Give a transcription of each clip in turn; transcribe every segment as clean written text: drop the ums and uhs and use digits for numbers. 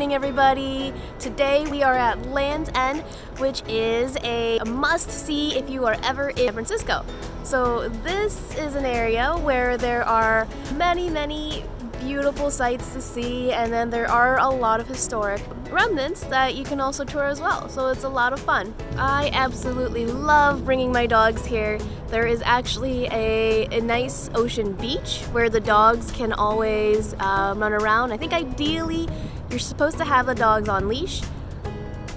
morning, everybody. Today we are at Land's End, which is a must-see if you are ever in San Francisco. So this is an area where there are many beautiful sights to see, and then there are a lot of historic remnants that you can also tour as well. So it's a lot of fun. I absolutely love bringing my dogs here. There is actually a nice ocean beach where the dogs can always run around. I think ideally you're supposed to have the dogs on leash,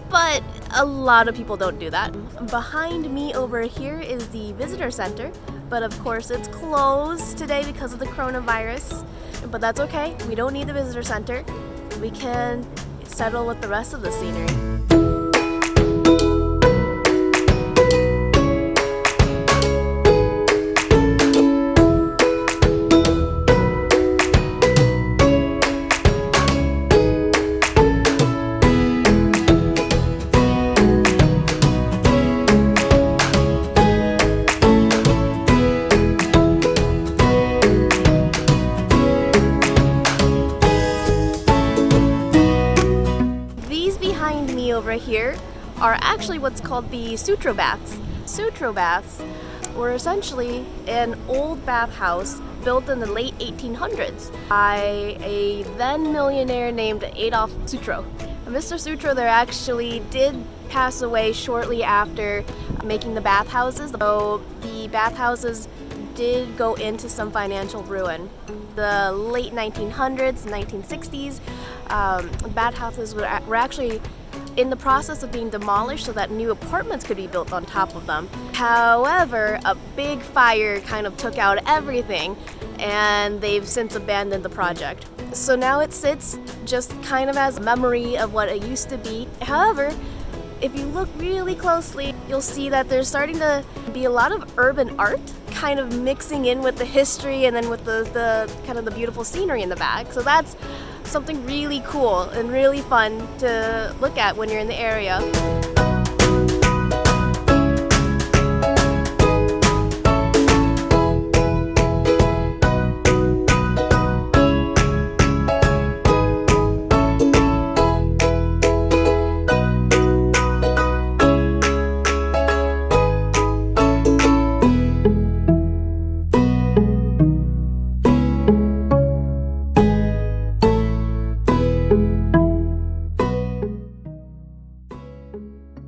but a lot of people don't do that. Behind me over here is the visitor center, but of course it's closed today because of the coronavirus. But that's okay, we don't need the visitor center. We can settle with the rest of the scenery. Over here are actually what's called the Sutro baths. Sutro baths were essentially an old bathhouse built in the late 1800s by a then millionaire named Adolf Sutro. Mr. Sutro there actually did pass away shortly after making the bathhouses, so the bathhouses did go into some financial ruin. The late 1900s, 1960s, bathhouses were actually in the process of being demolished so that new apartments could be built on top of them. However, a big fire kind of took out everything, and they've since abandoned the project. So now it sits just kind of as a memory of what it used to be. However, if you look really closely, you'll see that there's starting to be a lot of urban art kind of mixing in with the history and then with the kind of the beautiful scenery in the back. So that's something really cool and really fun to look at when you're in the area.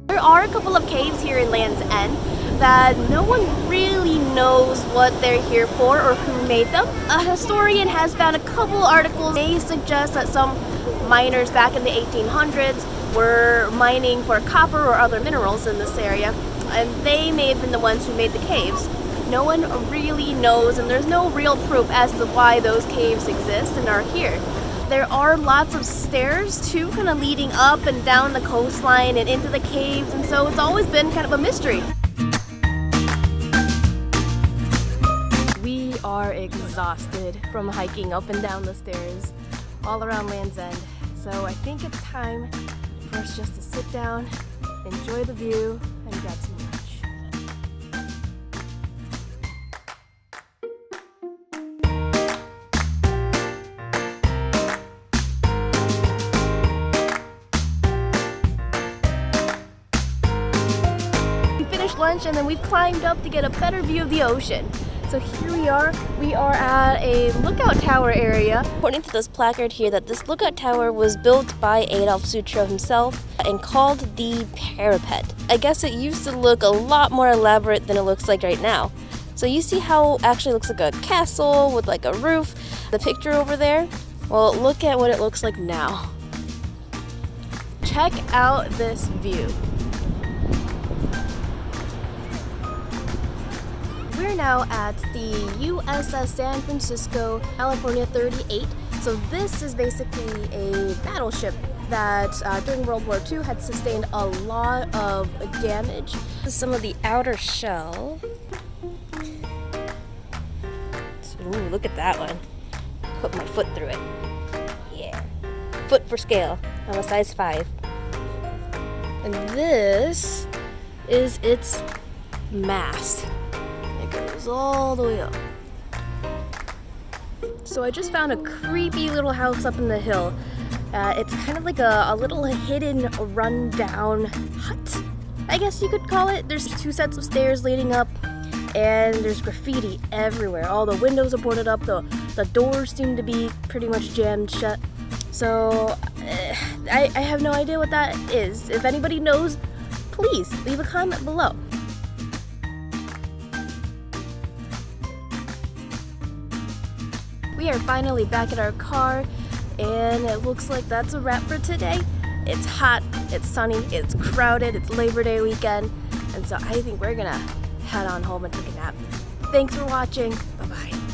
There are a couple of caves here in Land's End that no one really knows what they're here for or who made them. A historian has found a couple articles. They suggest that some miners back in the 1800s were mining for copper or other minerals in this area, and they may have been the ones who made the caves. No one really knows, and there's no real proof as to why those caves exist and are here. There are lots of stairs too, kind of leading up and down the coastline and into the caves, and so it's always been kind of a mystery. We are exhausted from hiking up and down the stairs all around Land's End, so I think it's time for us just to sit down, enjoy the view, and grab some lunch. Lunch, and then we've climbed up to get a better view of the ocean. So here we are at a lookout tower area. According to this placard here, that this lookout tower was built by Adolf Sutro himself and called the Parapet. I guess it used to look a lot more elaborate than it looks like right now. So you see how it actually looks like a castle with like a roof, the picture over there? Well, look at what it looks like now. Check out this view. We're now at the USS San Francisco, California 38. So this is basically a battleship that during World War II had sustained a lot of damage. This is some of the outer shell. Ooh, look at that one. Put my foot through it. Yeah. Foot for scale. I'm a size 5. And this is its mast. It goes all the way up. So I just found a creepy little house up in the hill, It's kind of like a little hidden, rundown hut, I guess you could call it. There's 2 sets of stairs leading up, and there's graffiti everywhere. All the windows are boarded up, the doors seem to be pretty much jammed shut. So I have no idea what that is. If anybody knows, please leave a comment below. We are finally back at our car, and it looks like that's a wrap for today. It's hot, it's sunny, it's crowded, it's Labor Day weekend, and so I think we're gonna head on home and take a nap. Thanks for watching. Bye-bye.